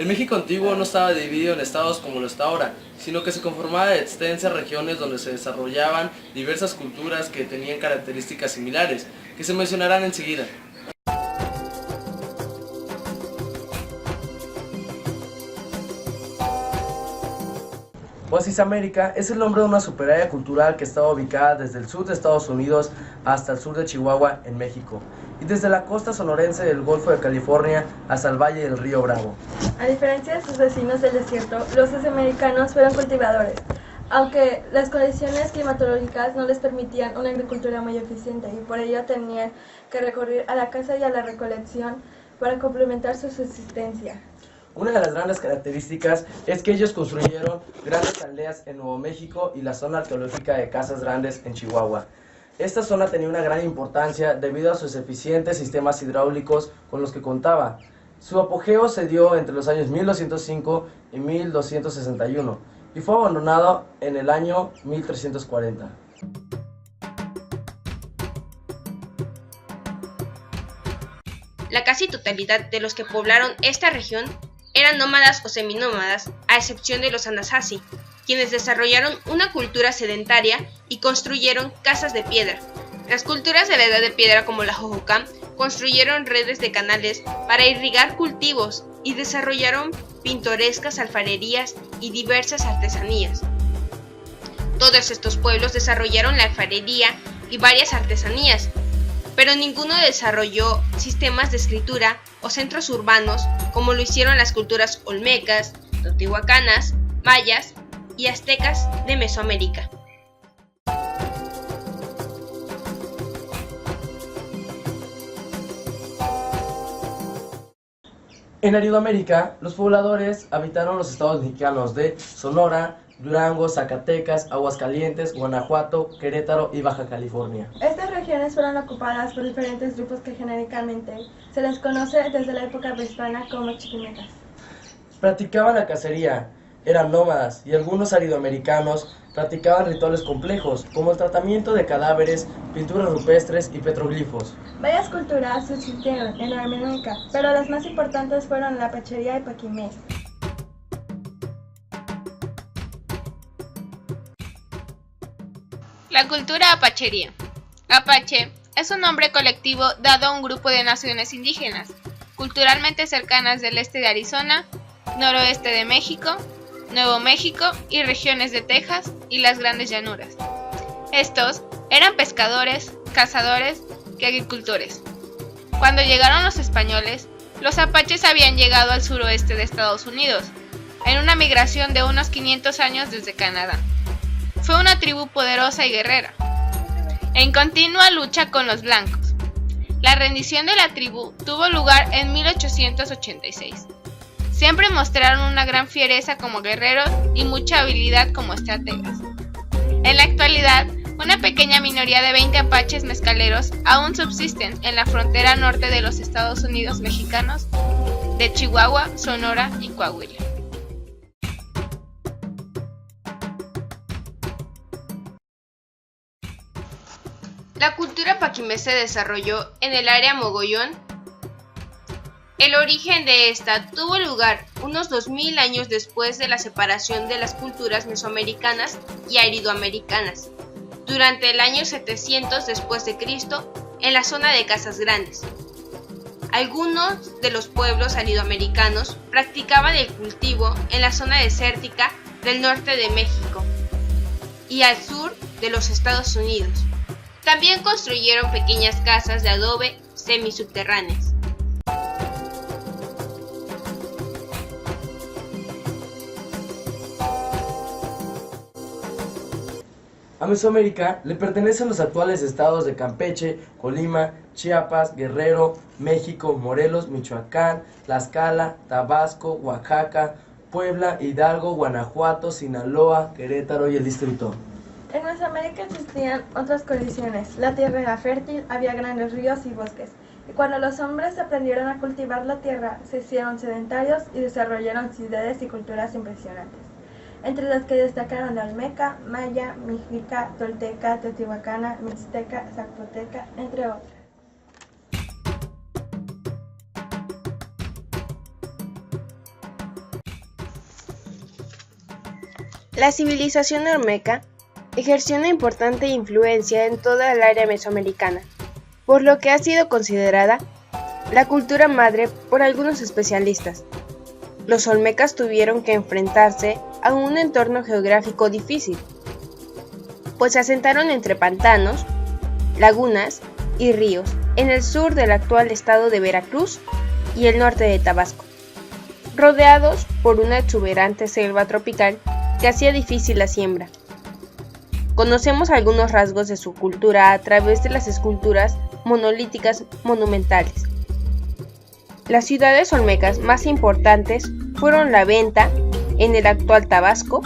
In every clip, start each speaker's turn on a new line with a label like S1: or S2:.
S1: El México antiguo no estaba dividido en estados como lo está ahora, sino que se conformaba de extensas regiones donde se desarrollaban diversas culturas que tenían características similares, que se mencionarán enseguida. Oasis América es el nombre de una superárea cultural que estaba ubicada desde el sur de Estados Unidos hasta el sur de Chihuahua, en México, y desde la costa sonorense del Golfo de California hasta el valle del río Bravo.
S2: A diferencia de sus vecinos del desierto, los oasis-americanos fueron cultivadores, aunque las condiciones climatológicas no les permitían una agricultura muy eficiente y por ello tenían que recurrir a la caza y a la recolección para complementar su subsistencia.
S1: Una de las grandes características es que ellos construyeron grandes aldeas en Nuevo México y la zona arqueológica de Casas Grandes en Chihuahua. Esta zona tenía una gran importancia debido a sus eficientes sistemas hidráulicos con los que contaba. Su apogeo se dio entre los años 1205 y 1261 y fue abandonado en el año 1340.
S3: La casi totalidad de los que poblaron esta región eran nómadas o seminómadas, a excepción de los Anasazi, quienes desarrollaron una cultura sedentaria y construyeron casas de piedra. Las culturas de la Edad de Piedra, como la Hohokam, construyeron redes de canales para irrigar cultivos y desarrollaron pintorescas alfarerías y diversas artesanías. Todos estos pueblos desarrollaron la alfarería y varias artesanías, pero ninguno desarrolló sistemas de escritura o centros urbanos como lo hicieron las culturas olmecas, teotihuacanas, mayas y aztecas de Mesoamérica.
S1: En Aridoamérica, los pobladores habitaron los estados mexicanos de Sonora, Durango, Zacatecas, Aguascalientes, Guanajuato, Querétaro y Baja California.
S2: Estas regiones fueron ocupadas por diferentes grupos que genéricamente se les conoce desde la época prehispánica como chiquimecas.
S1: Practicaban la cacería, eran nómadas y algunos aridoamericanos practicaban rituales complejos como el tratamiento de cadáveres, pinturas rupestres y petroglifos.
S2: Varias culturas subsistieron en América, pero las más importantes fueron la apachería y paquimés.
S4: La cultura apachería. Apache es un nombre colectivo dado a un grupo de naciones indígenas, culturalmente cercanas del este de Arizona, noroeste de México, Nuevo México y regiones de Texas y las Grandes Llanuras. Estos eran pescadores, cazadores y agricultores. Cuando llegaron los españoles, los apaches habían llegado al suroeste de Estados Unidos, en una migración de unos 500 años desde Canadá. Fue una tribu poderosa y guerrera, en continua lucha con los blancos. La rendición de la tribu tuvo lugar en 1886. Siempre mostraron una gran fiereza como guerreros y mucha habilidad como estrategas. En la actualidad, una pequeña minoría de 20 apaches mezcaleros aún subsisten en la frontera norte de los Estados Unidos mexicanos de Chihuahua, Sonora y Coahuila.
S3: La cultura paquimé se desarrolló en el área Mogollón. El origen de esta tuvo lugar unos 2000 años después de la separación de las culturas mesoamericanas y aridoamericanas, durante el año 700 después de Cristo, en la zona de Casas Grandes. Algunos de los pueblos aridoamericanos practicaban el cultivo en la zona desértica del norte de México y al sur de los Estados Unidos. También construyeron pequeñas casas de adobe semisubterráneas.
S1: A Mesoamérica le pertenecen los actuales estados de Campeche, Colima, Chiapas, Guerrero, México, Morelos, Michoacán, Tlaxcala, Tabasco, Oaxaca, Puebla, Hidalgo, Guanajuato, Sinaloa, Querétaro y el Distrito.
S2: En Mesoamérica existían otras condiciones. La tierra era fértil, había grandes ríos y bosques. Y cuando los hombres aprendieron a cultivar la tierra, se hicieron sedentarios y desarrollaron ciudades y culturas impresionantes, entre las que destacaron la olmeca, maya, mexica, tolteca, teotihuacana, mixteca, zapoteca, entre otras.
S3: La civilización olmeca ejerció una importante influencia en toda el área mesoamericana, por lo que ha sido considerada la cultura madre por algunos especialistas. Los olmecas tuvieron que enfrentarse a un entorno geográfico difícil, pues se asentaron entre pantanos, lagunas y ríos en el sur del actual estado de Veracruz y el norte de Tabasco, rodeados por una exuberante selva tropical que hacía difícil la siembra. Conocemos algunos rasgos de su cultura a través de las esculturas monolíticas monumentales. Las ciudades olmecas más importantes fueron La Venta, en el actual Tabasco,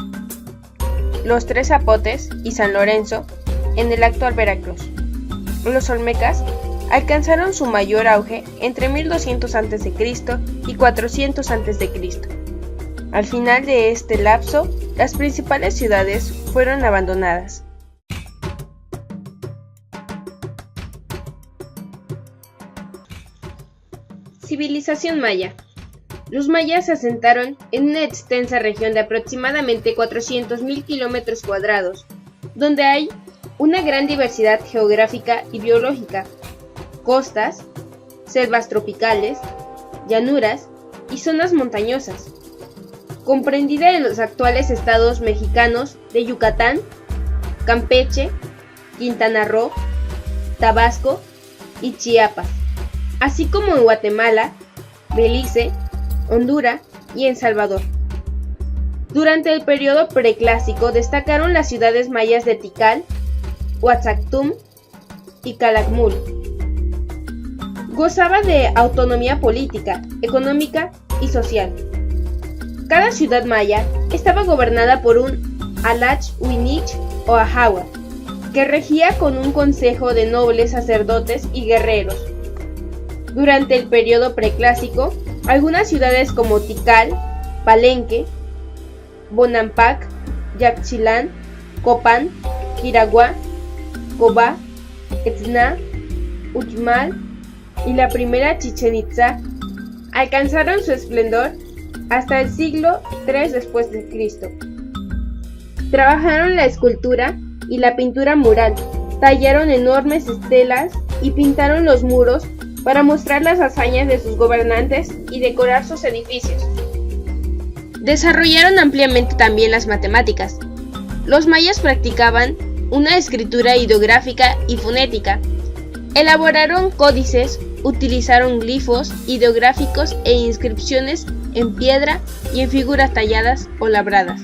S3: Los Tres Zapotes y San Lorenzo, en el actual Veracruz. Los olmecas alcanzaron su mayor auge entre 1200 a.C. y 400 a.C. Al final de este lapso, las principales ciudades fueron abandonadas. Civilización maya. Los mayas se asentaron en una extensa región de aproximadamente 400.000 kilómetros cuadrados, donde hay una gran diversidad geográfica y biológica: costas, selvas tropicales, llanuras y zonas montañosas, comprendida en los actuales estados mexicanos de Yucatán, Campeche, Quintana Roo, Tabasco y Chiapas, así como en Guatemala, Belice, Honduras y El Salvador. Durante el periodo preclásico destacaron las ciudades mayas de Tikal, Huazactum y Calakmul. Gozaba de autonomía política, económica y social. Cada ciudad maya estaba gobernada por un Alach Uinich o Ajawa, que regía con un consejo de nobles, sacerdotes y guerreros. Durante el periodo preclásico, algunas ciudades como Tikal, Palenque, Bonampak, Yaxchilán, Copán, Quiriguá, Cobá, Etzna, Uxmal y la primera Chichén Itzá alcanzaron su esplendor hasta el siglo III después de Cristo. Trabajaron la escultura y la pintura mural, tallaron enormes estelas y pintaron los muros para mostrar las hazañas de sus gobernantes y decorar sus edificios. Desarrollaron ampliamente también las matemáticas. Los mayas practicaban una escritura ideográfica y fonética. Elaboraron códices, utilizaron glifos ideográficos e inscripciones en piedra y en figuras talladas o labradas.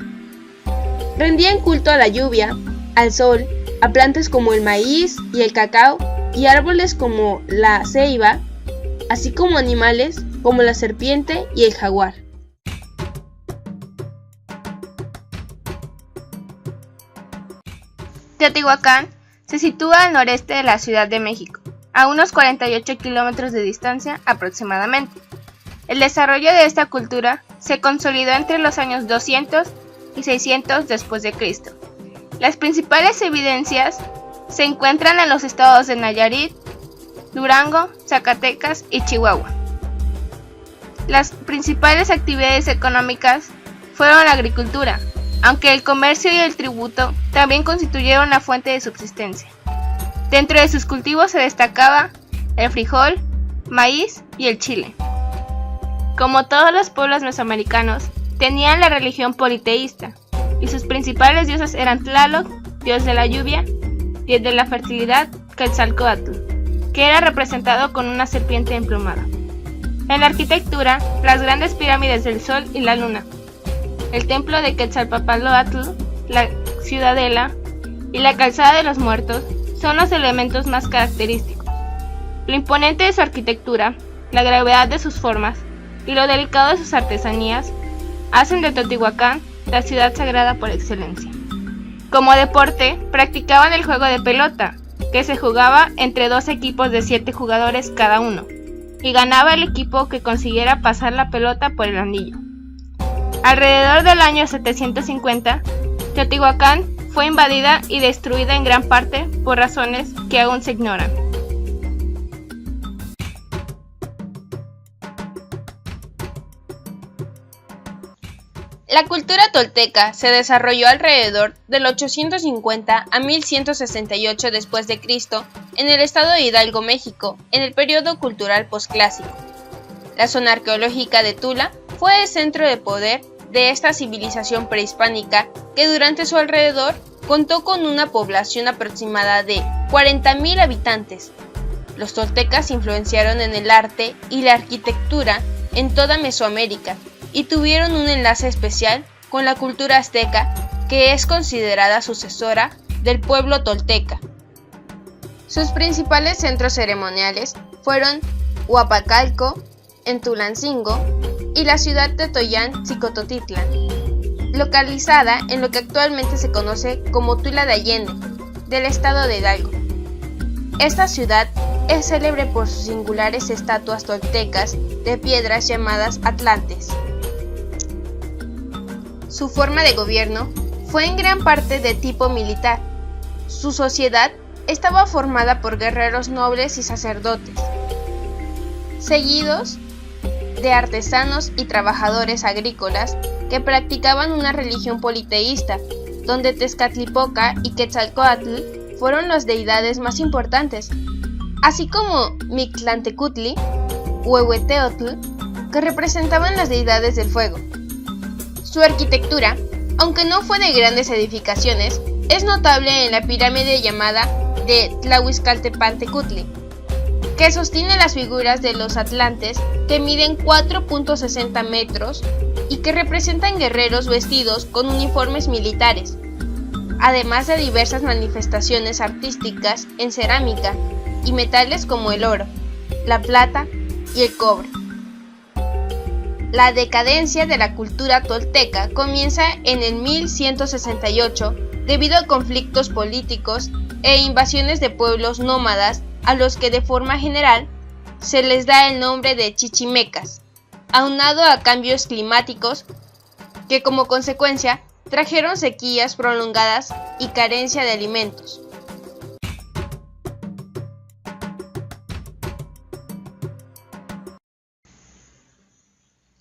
S3: Rendían culto a la lluvia, al sol, a plantas como el maíz y el cacao y árboles como la ceiba, así como animales como la serpiente y el jaguar.
S4: Teotihuacán se sitúa al noreste de la Ciudad de México, a unos 48 kilómetros de distancia aproximadamente. El desarrollo de esta cultura se consolidó entre los años 200 y 600 después de Cristo. Las principales evidencias se encuentran en los estados de Nayarit, Durango, Zacatecas y Chihuahua. Las principales actividades económicas fueron la agricultura, aunque el comercio y el tributo también constituyeron la fuente de subsistencia. Dentro de sus cultivos se destacaba el frijol, maíz y el chile. Como todos los pueblos mesoamericanos, tenían la religión politeísta, y sus principales dioses eran Tlaloc, dios de la lluvia, dios de la fertilidad, Quetzalcóatl, que era representado con una serpiente emplumada. En la arquitectura, las grandes pirámides del Sol y la Luna, el templo de Quetzalpóatl, la ciudadela y la calzada de los muertos son los elementos más característicos. Lo imponente de su arquitectura, la gravedad de sus formas y lo delicado de sus artesanías hacen de Teotihuacán la ciudad sagrada por excelencia. Como deporte, practicaban el juego de pelota, que se jugaba entre dos equipos de 7 jugadores cada uno, y ganaba el equipo que consiguiera pasar la pelota por el anillo. Alrededor del año 750, Teotihuacán fue invadida y destruida en gran parte por razones que aún se ignoran.
S3: La cultura tolteca se desarrolló alrededor del 850 a 1168 después de Cristo en el estado de Hidalgo, México, en el periodo cultural posclásico. La zona arqueológica de Tula fue el centro de poder de esta civilización prehispánica que durante su alrededor contó con una población aproximada de 40.000 habitantes. Los toltecas influenciaron en el arte y la arquitectura en toda Mesoamérica y tuvieron un enlace especial con la cultura azteca, que es considerada sucesora del pueblo tolteca. Sus principales centros ceremoniales fueron Huapacalco, en Tulancingo, y la ciudad de Toyán, Xicototitlán, localizada en lo que actualmente se conoce como Tula de Allende, del estado de Hidalgo. Esta ciudad es célebre por sus singulares estatuas toltecas de piedras llamadas atlantes. Su forma de gobierno fue en gran parte de tipo militar. Su sociedad estaba formada por guerreros nobles y sacerdotes, seguidos de artesanos y trabajadores agrícolas que practicaban una religión politeísta, donde Tezcatlipoca y Quetzalcóatl fueron las deidades más importantes, así como Mictlantecutli, Huehueteotl, que representaban las deidades del fuego. Su arquitectura, aunque no fue de grandes edificaciones, es notable en la pirámide llamada de Tlahuizcaltepantecutli, que sostiene las figuras de los atlantes que miden 4.60 metros y que representan guerreros vestidos con uniformes militares, además de diversas manifestaciones artísticas en cerámica y metales como el oro, la plata y el cobre. La decadencia de la cultura tolteca comienza en el 1168 debido a conflictos políticos e invasiones de pueblos nómadas a los que de forma general se les da el nombre de chichimecas, aunado a cambios climáticos que como consecuencia trajeron sequías prolongadas y carencia de alimentos.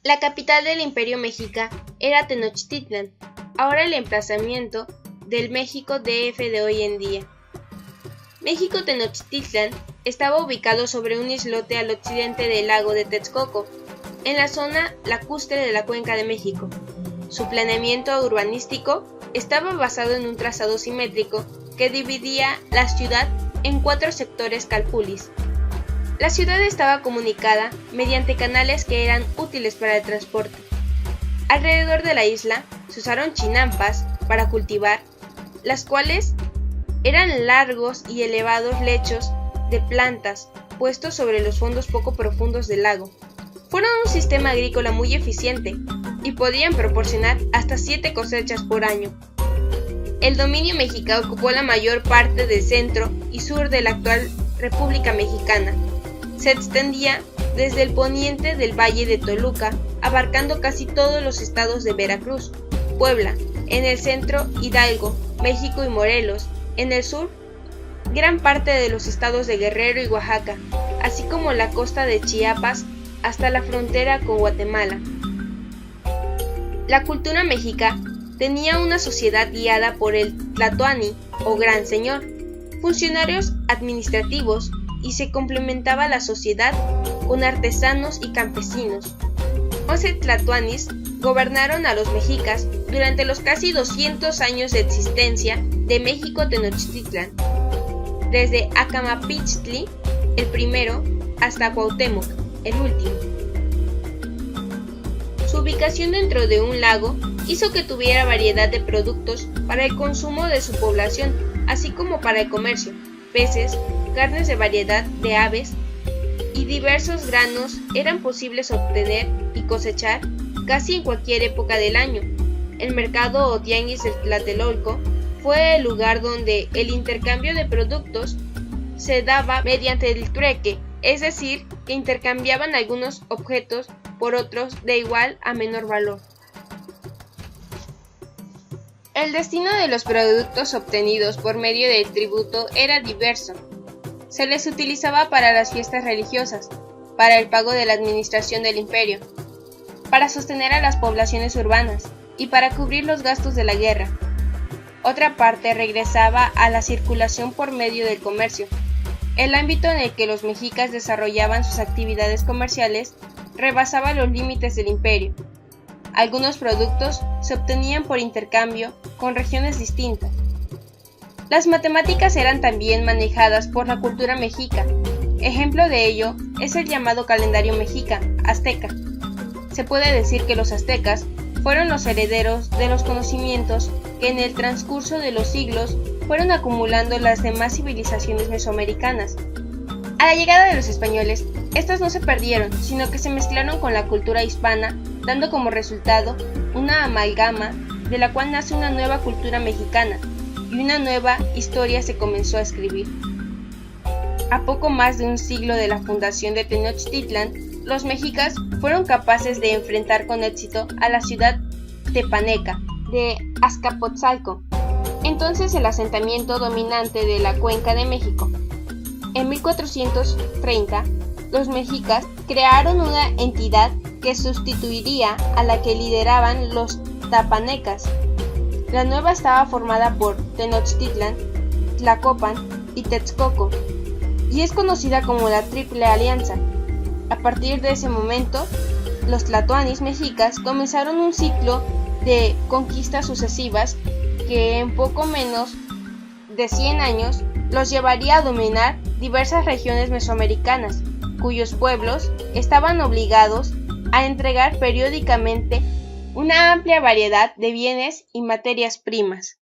S3: La capital del Imperio Mexica era Tenochtitlan, ahora el emplazamiento del México DF de hoy en día. México Tenochtitlan estaba ubicado sobre un islote al occidente del lago de Texcoco, en la zona lacustre de la Cuenca de México. Su planeamiento urbanístico estaba basado en un trazado simétrico que dividía la ciudad en 4 sectores calpulis. La ciudad estaba comunicada mediante canales que eran útiles para el transporte. Alrededor de la isla se usaron chinampas para cultivar, las cuales eran largos y elevados lechos de plantas puestos sobre los fondos poco profundos del lago. Fueron un sistema agrícola muy eficiente y podían proporcionar hasta 7 cosechas por año. El dominio mexica ocupó la mayor parte del centro y sur de la actual República Mexicana. Se extendía desde el poniente del Valle de Toluca, abarcando casi todos los estados de Veracruz, Puebla, en el centro Hidalgo, México y Morelos, en el sur gran parte de los estados de Guerrero y Oaxaca, así como la costa de Chiapas hasta la frontera con Guatemala. La cultura mexica tenía una sociedad guiada por el tlatoani o gran señor, funcionarios administrativos, y se complementaba la sociedad con artesanos y campesinos. 11 tlatoanis gobernaron a los mexicas durante los casi 200 años de existencia de México Tenochtitlan, desde Acamapichtli, el primero, hasta Cuauhtémoc, el último. Su ubicación dentro de un lago hizo que tuviera variedad de productos para el consumo de su población, así como para el comercio: peces, carnes de variedad de aves y diversos granos eran posibles obtener y cosechar casi en cualquier época del año. El mercado o tianguis de Tlatelolco fue el lugar donde el intercambio de productos se daba mediante el trueque, es decir, que intercambiaban algunos objetos por otros de igual a menor valor. El destino de los productos obtenidos por medio del tributo era diverso. Se les utilizaba para las fiestas religiosas, para el pago de la administración del imperio, para sostener a las poblaciones urbanas, y para cubrir los gastos de la guerra. Otra parte regresaba a la circulación por medio del comercio. El ámbito en el que los mexicas desarrollaban sus actividades comerciales rebasaba los límites del imperio. Algunos productos se obtenían por intercambio con regiones distintas. Las matemáticas eran también manejadas por la cultura mexica. Ejemplo de ello es el llamado calendario mexica, azteca. Se puede decir que los aztecas fueron los herederos de los conocimientos que en el transcurso de los siglos fueron acumulando las demás civilizaciones mesoamericanas. A la llegada de los españoles, estas no se perdieron, sino que se mezclaron con la cultura hispana, dando como resultado una amalgama de la cual nace una nueva cultura mexicana, y una nueva historia se comenzó a escribir. A poco más de un siglo de la fundación de Tenochtitlan, los mexicas fueron capaces de enfrentar con éxito a la ciudad tepaneca de Azcapotzalco, entonces el asentamiento dominante de la Cuenca de México. En 1430, los mexicas crearon una entidad que sustituiría a la que lideraban los tapanecas. La nueva estaba formada por Tenochtitlan, Tlacopan y Texcoco, y es conocida como la Triple Alianza. A partir de ese momento, los tlatoanis mexicas comenzaron un ciclo de conquistas sucesivas que en poco menos de 100 años los llevaría a dominar diversas regiones mesoamericanas, cuyos pueblos estaban obligados a entregar periódicamente una amplia variedad de bienes y materias primas.